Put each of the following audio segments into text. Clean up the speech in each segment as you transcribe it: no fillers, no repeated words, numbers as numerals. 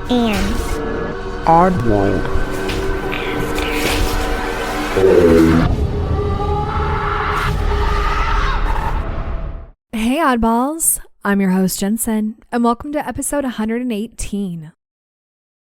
and Oddworld. Hey oddballs, I'm your host Jensen, and welcome to episode 118.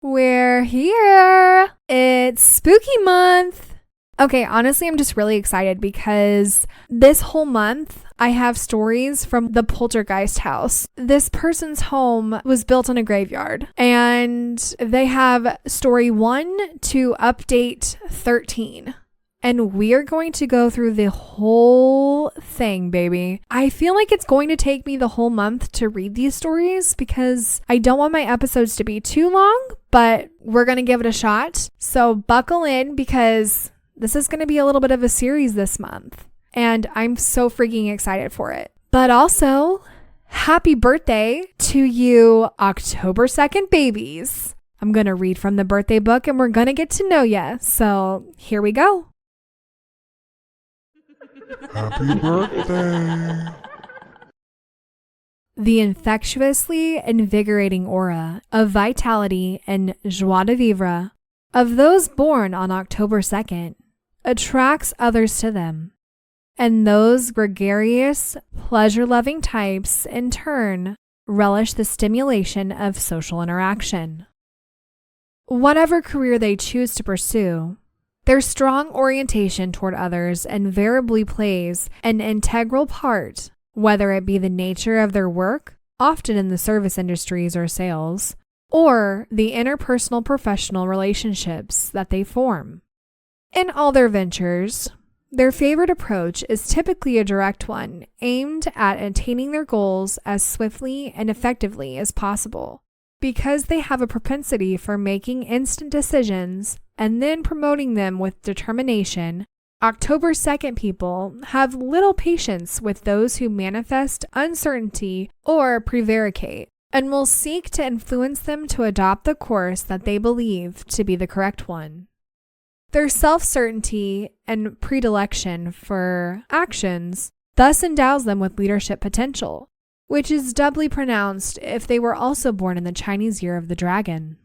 We're here! It's spooky month! Okay, honestly, I'm just really excited because this whole month I have stories from the Poltergeist house. This person's home was built in a graveyard, and they have story 1 to update 13. And we are going to go through the whole thing, baby. I feel like it's going to take me the whole month to read these stories because I don't want my episodes to be too long, but we're going to give it a shot. So buckle in because this is going to be a little bit of a series this month. And I'm so freaking excited for it. But also, happy birthday to you October 2nd babies. I'm going to read from the birthday book and we're going to get to know ya. So here we go. Happy birthday. The infectiously invigorating aura of vitality and joie de vivre of those born on October 2nd attracts others to them. And those gregarious, pleasure-loving types, in turn, relish the stimulation of social interaction. Whatever career they choose to pursue, their strong orientation toward others invariably plays an integral part, whether it be the nature of their work, often in the service industries or sales, or the interpersonal professional relationships that they form. In all their ventures, their favorite approach is typically a direct one aimed at attaining their goals as swiftly and effectively as possible. Because they have a propensity for making instant decisions and then promoting them with determination, October 2nd people have little patience with those who manifest uncertainty or prevaricate, and will seek to influence them to adopt the course that they believe to be the correct one. Their self-certainty and predilection for actions thus endows them with leadership potential, which is doubly pronounced if they were also born in the Chinese Year of the Dragon.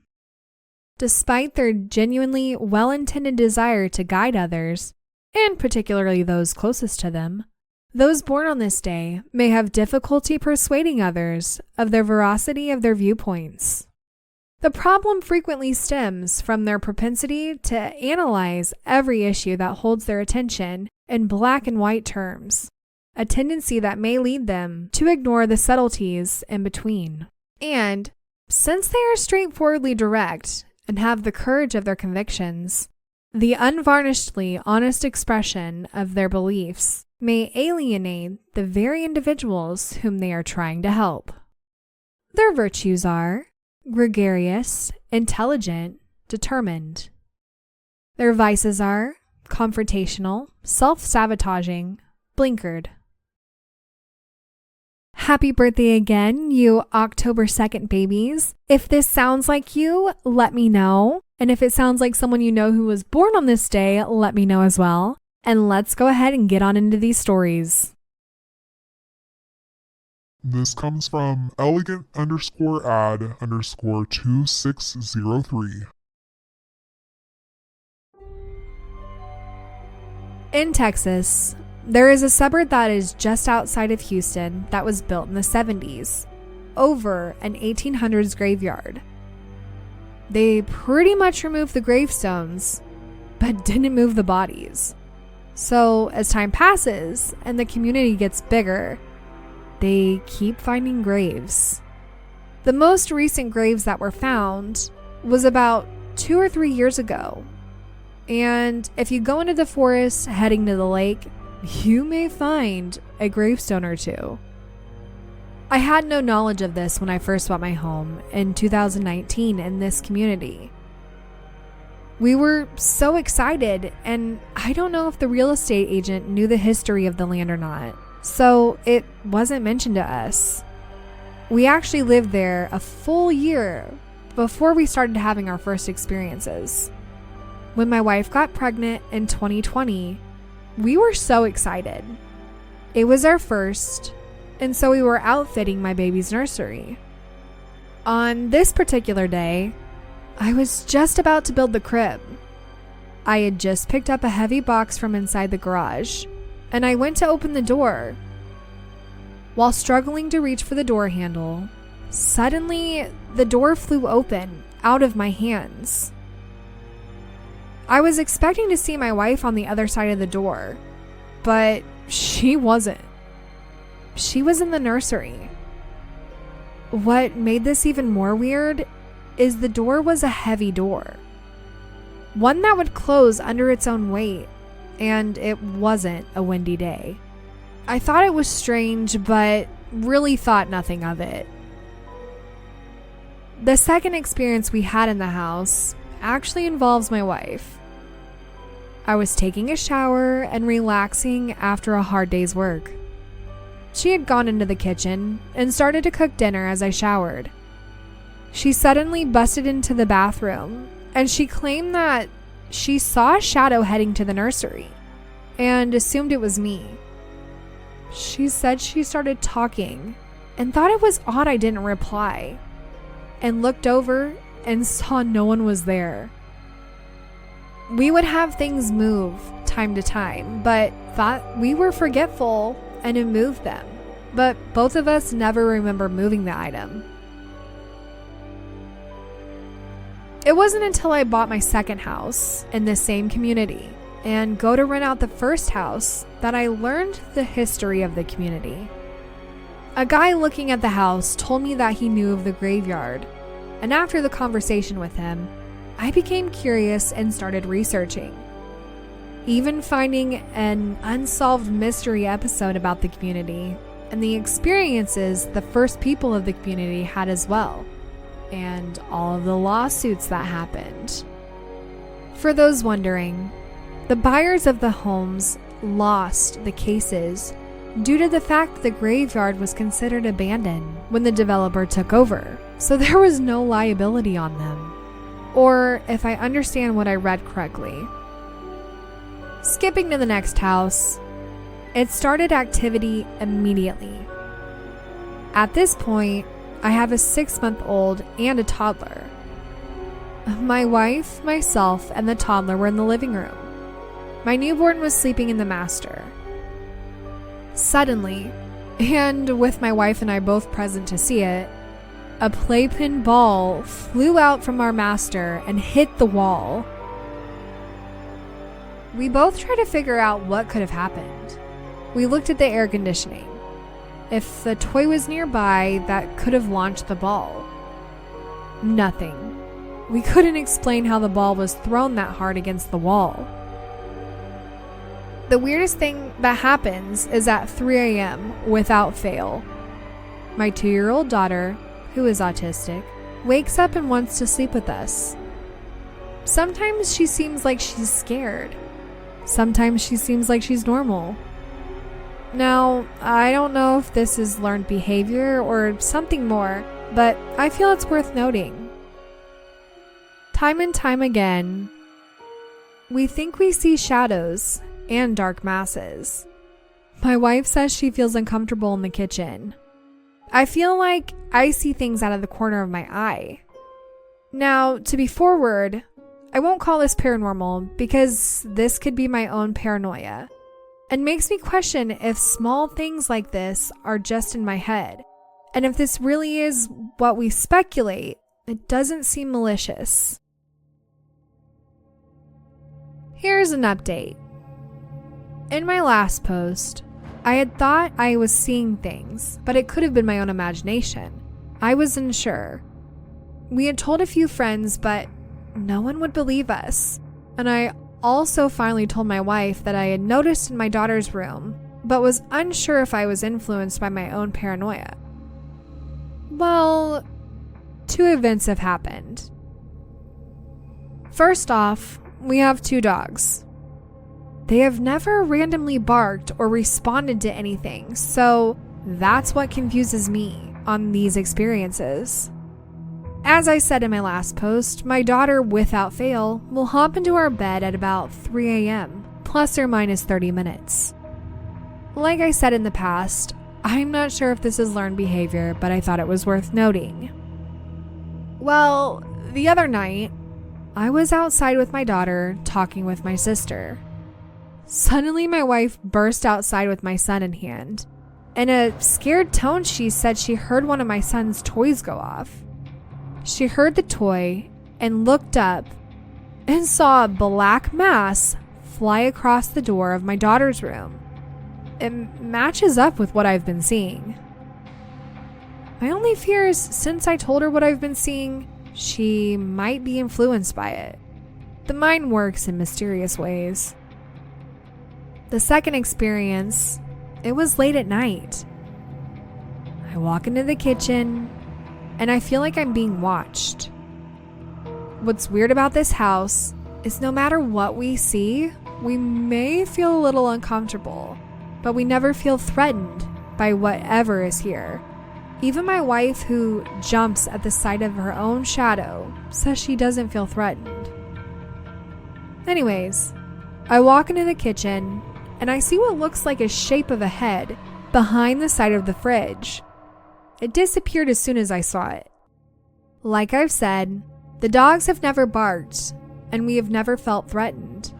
Despite their genuinely well-intended desire to guide others, and particularly those closest to them, those born on this day may have difficulty persuading others of the veracity of their viewpoints. The problem frequently stems from their propensity to analyze every issue that holds their attention in black and white terms, a tendency that may lead them to ignore the subtleties in between. And since they are straightforwardly direct and have the courage of their convictions, the unvarnishedly honest expression of their beliefs may alienate the very individuals whom they are trying to help. Their virtues are gregarious, intelligent, determined. Their vices are confrontational, self-sabotaging, blinkered. Happy birthday again, you October 2nd babies. If this sounds like you, let me know. And if it sounds like someone you know who was born on this day, let me know as well. And let's go ahead and get on into these stories. This comes from elegant_ad_2603. In Texas, there is a suburb that is just outside of Houston that was built in the 70s, over an 1800s graveyard. They pretty much removed the gravestones, but didn't move the bodies. So as time passes and the community gets bigger, they keep finding graves. The most recent graves that were found was about 2 or 3 years ago. And if you go into the forest heading to the lake, you may find a gravestone or two. I had no knowledge of this when I first bought my home in 2019 in this community. We were so excited, and I don't know if the real estate agent knew the history of the land or not, so it wasn't mentioned to us. We actually lived there a full year before we started having our first experiences. When my wife got pregnant in 2020, we were so excited. It was our first, and so we were outfitting my baby's nursery. On this particular day, I was just about to build the crib. I had just picked up a heavy box from inside the garage, and I went to open the door. While struggling to reach for the door handle, suddenly the door flew open out of my hands. I was expecting to see my wife on the other side of the door, but she wasn't. She was in the nursery. What made this even more weird is the door was a heavy door. One that would close under its own weight, and it wasn't a windy day. I thought it was strange, but really thought nothing of it. The second experience we had in the house actually involves my wife. I was taking a shower and relaxing after a hard day's work. She had gone into the kitchen and started to cook dinner as I showered. She suddenly busted into the bathroom, and she claimed that she saw a shadow heading to the nursery and assumed it was me. She said she started talking and thought it was odd I didn't reply, and looked over and saw no one was there. We would have things move time to time, but thought we were forgetful and had moved them. But both of us never remember moving the item. It wasn't until I bought my second house in the same community and go to rent out the first house that I learned the history of the community. A guy looking at the house told me that he knew of the graveyard, and after the conversation with him, I became curious and started researching, even finding an unsolved mystery episode about the community and the experiences the first people of the community had as well, and all of the lawsuits that happened. For those wondering, the buyers of the homes lost the cases due to the fact the graveyard was considered abandoned when the developer took over, so there was no liability on them. Or if I understand what I read correctly. Skipping to the next house, it started activity immediately. At this point, I have a 6-month-old and a toddler. My wife, myself, and the toddler were in the living room. My newborn was sleeping in the master. Suddenly, and with my wife and I both present to see it, a playpen ball flew out from our master and hit the wall. We both tried to figure out what could have happened. We looked at the air conditioning. If the toy was nearby, that could have launched the ball. Nothing. We couldn't explain how the ball was thrown that hard against the wall. The weirdest thing that happens is at 3 a.m. without fail. My 2-year-old daughter, who is autistic, wakes up and wants to sleep with us. Sometimes she seems like she's scared. Sometimes she seems like she's normal. Now, I don't know if this is learned behavior or something more, but I feel it's worth noting. Time and time again, we think we see shadows and dark masses. My wife says she feels uncomfortable in the kitchen. I feel like I see things out of the corner of my eye. Now, to be forward, I won't call this paranormal because this could be my own paranoia, and makes me question if small things like this are just in my head, and if this really is what we speculate. It doesn't seem malicious. Here's an update. In my last post, I had thought I was seeing things, but it could have been my own imagination. I was unsure. We had told a few friends, but no one would believe us. And I also finally told my wife that I had noticed in my daughter's room, but was unsure if I was influenced by my own paranoia. Well, 2 events have happened. First off, we have 2 dogs. They have never randomly barked or responded to anything, so that's what confuses me on these experiences. As I said in my last post, my daughter, without fail, will hop into our bed at about 3 a.m., plus or minus 30 minutes. Like I said in the past, I'm not sure if this is learned behavior, but I thought it was worth noting. Well, the other night, I was outside with my daughter talking with my sister. Suddenly, my wife burst outside with my son in hand. In a scared tone, she said she heard one of my son's toys go off. She heard the toy and looked up and saw a black mass fly across the door of my daughter's room. It matches up with what I've been seeing. My only fear is, since I told her what I've been seeing, she might be influenced by it. The mind works in mysterious ways. The second experience, it was late at night. I walk into the kitchen and I feel like I'm being watched. What's weird about this house is no matter what we see, we may feel a little uncomfortable, but we never feel threatened by whatever is here. Even my wife, who jumps at the sight of her own shadow, says she doesn't feel threatened. Anyways, I walk into the kitchen and I see what looks like a shape of a head behind the side of the fridge. It disappeared as soon as I saw it. Like I've said, the dogs have never barked and we have never felt threatened.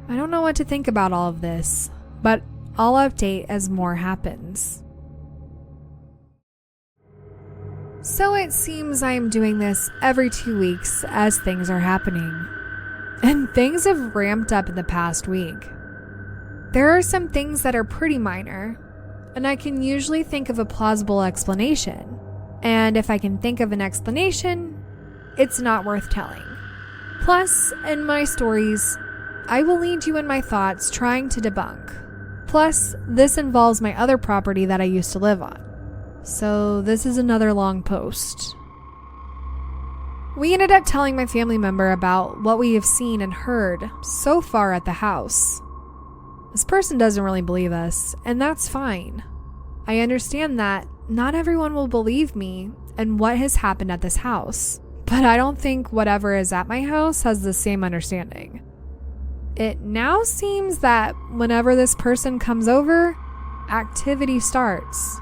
I don't know what to think about all of this, but I'll update as more happens. So it seems I am doing this every 2 weeks as things are happening. And things have ramped up in the past week. There are some things that are pretty minor, and I can usually think of a plausible explanation. And if I can think of an explanation, it's not worth telling. Plus, in my stories, I will lead you in my thoughts trying to debunk. Plus, this involves my other property that I used to live on. So this is another long post. We ended up telling my family member about what we have seen and heard so far at the house. This person doesn't really believe us, and that's fine. I understand that not everyone will believe me and what has happened at this house, but I don't think whatever is at my house has the same understanding. It now seems that whenever this person comes over, activity starts.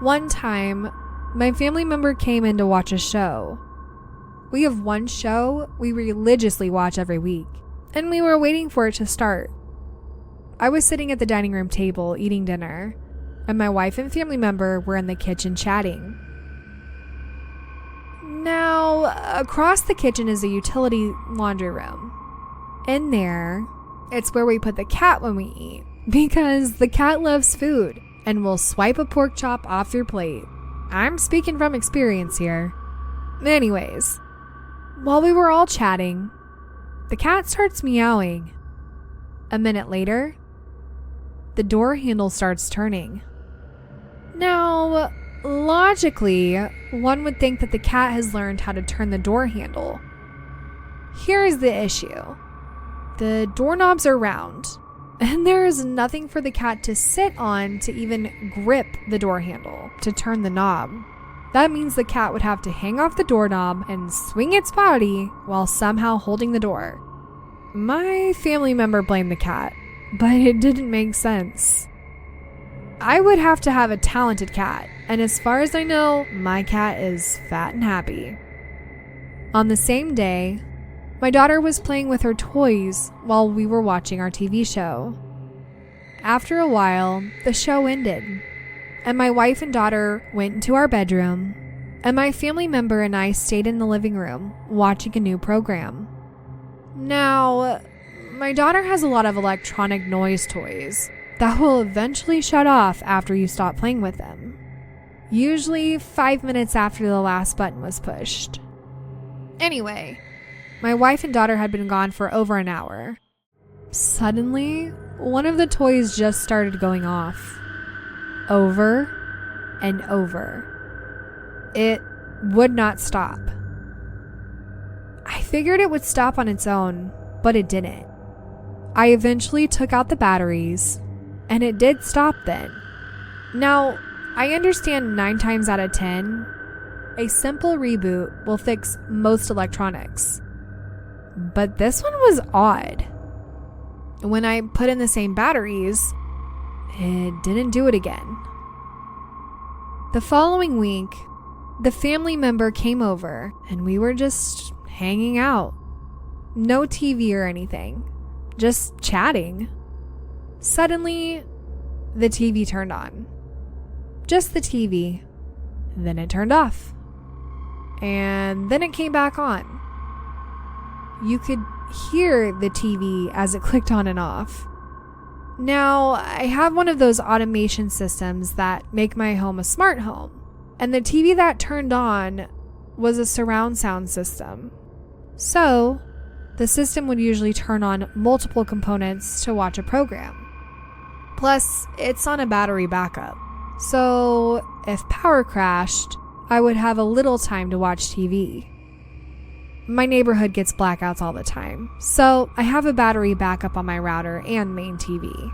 One time, my family member came in to watch a show. We have one show we religiously watch every week, and we were waiting for it to start. I was sitting at the dining room table eating dinner, and my wife and family member were in the kitchen chatting. Now, across the kitchen is a utility laundry room. In there, it's where we put the cat when we eat, because the cat loves food and will swipe a pork chop off your plate. I'm speaking from experience here. Anyways, while we were all chatting, the cat starts meowing. A minute later, the door handle starts turning. Now, logically, one would think that the cat has learned how to turn the door handle. Here is the issue. The doorknobs are round, and there is nothing for the cat to sit on to even grip the door handle to turn the knob. That means the cat would have to hang off the doorknob and swing its body while somehow holding the door. My family member blamed the cat, but it didn't make sense. I would have to have a talented cat, and as far as I know, my cat is fat and happy. On the same day, my daughter was playing with her toys while we were watching our TV show. After a while, the show ended, and my wife and daughter went into our bedroom, and my family member and I stayed in the living room watching a new program. Now, my daughter has a lot of electronic noise toys that will eventually shut off after you stop playing with them. Usually 5 minutes after the last button was pushed. Anyway, my wife and daughter had been gone for over an hour. Suddenly, one of the toys just started going off. Over and over. It would not stop. I figured it would stop on its own, but it didn't. I eventually took out the batteries, and it did stop then. Now, I understand 9 times out of 10, a simple reboot will fix most electronics. But this one was odd. When I put in the same batteries, it didn't do it again. The following week, the family member came over and we were just hanging out. No TV or anything, just chatting. Suddenly, the TV turned on. Just the TV. Then it turned off. And then it came back on. You could hear the TV as it clicked on and off. Now, I have one of those automation systems that make my home a smart home. And the TV that turned on was a surround sound system. So, the system would usually turn on multiple components to watch a program. Plus, it's on a battery backup. So, if power crashed, I would have a little time to watch TV. My neighborhood gets blackouts all the time, so I have a battery backup on my router and main TV.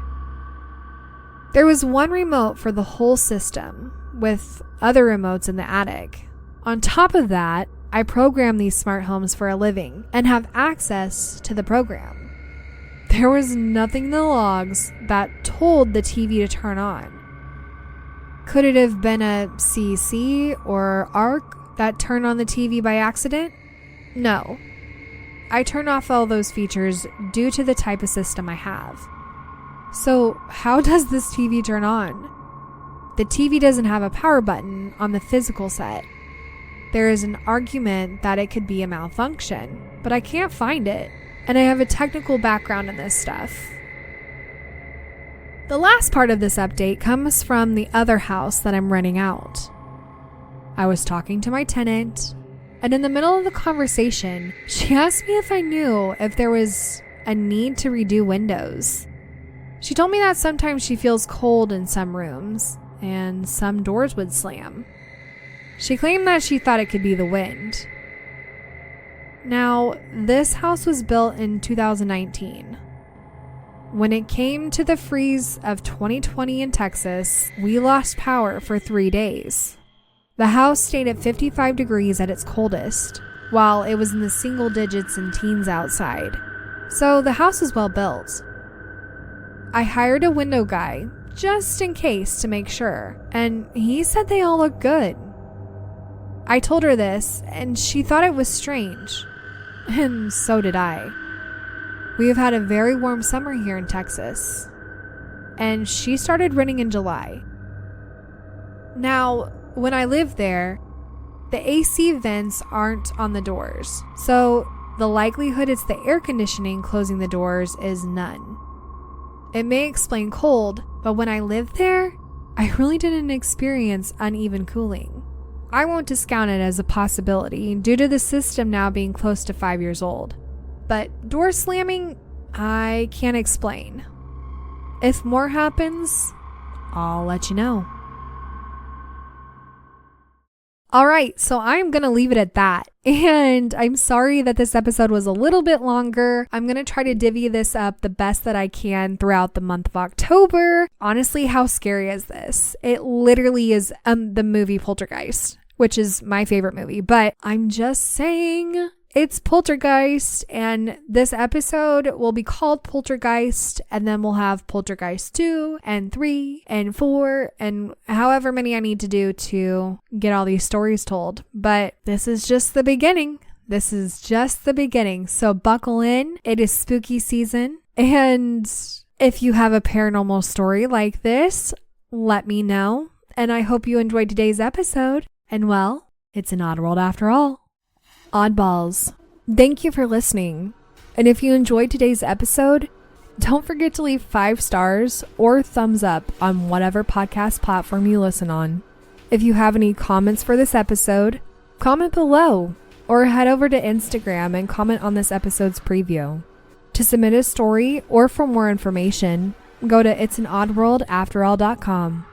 There was one remote for the whole system, with other remotes in the attic. On top of that, I program these smart homes for a living and have access to the program. There was nothing in the logs that told the TV to turn on. Could it have been a CC or ARC that turned on the TV by accident? No. I turn off all those features due to the type of system I have. So how does this TV turn on? The TV doesn't have a power button on the physical set. There is an argument that it could be a malfunction, but I can't find it, and I have a technical background in this stuff. The last part of this update comes from the other house that I'm renting out. I was talking to my tenant, and in the middle of the conversation, she asked me if I knew if there was a need to redo windows. She told me that sometimes she feels cold in some rooms, and some doors would slam. She claimed that she thought it could be the wind. Now, this house was built in 2019. When it came to the freeze of 2020 in Texas, we lost power for 3 days. The house stayed at 55 degrees at its coldest, while it was in the single digits and teens outside. So the house was well built. I hired a window guy, just in case to make sure, and he said they all looked good. I told her this, and she thought it was strange. And so did I. We have had a very warm summer here in Texas. And she started renting in July. Now, when I lived there, the AC vents aren't on the doors. So the likelihood it's the air conditioning closing the doors is none. It may explain cold, but when I lived there, I really didn't experience uneven cooling. I won't discount it as a possibility due to the system now being close to 5 years old. But door slamming, I can't explain. If more happens, I'll let you know. Alright, so I'm going to leave it at that. And I'm sorry that this episode was a little bit longer. I'm going to try to divvy this up the best that I can throughout the month of October. Honestly, how scary is this? It literally is the movie Poltergeist, which is my favorite movie. But I'm just saying, it's Poltergeist, and this episode will be called Poltergeist, and then we'll have Poltergeist 2 and 3 and 4 and however many I need to do to get all these stories told. But this is just the beginning. This is just the beginning. So buckle in. It is spooky season. And if you have a paranormal story like this, let me know. And I hope you enjoyed today's episode. And well, it's an odd world after all. Oddballs, thank you for listening. And if you enjoyed today's episode, don't forget to leave 5 stars or thumbs up on whatever podcast platform you listen on. If you have any comments for this episode, comment below or head over to Instagram and comment on this episode's preview. To submit a story or for more information, go to itsanoddworldafterall.com.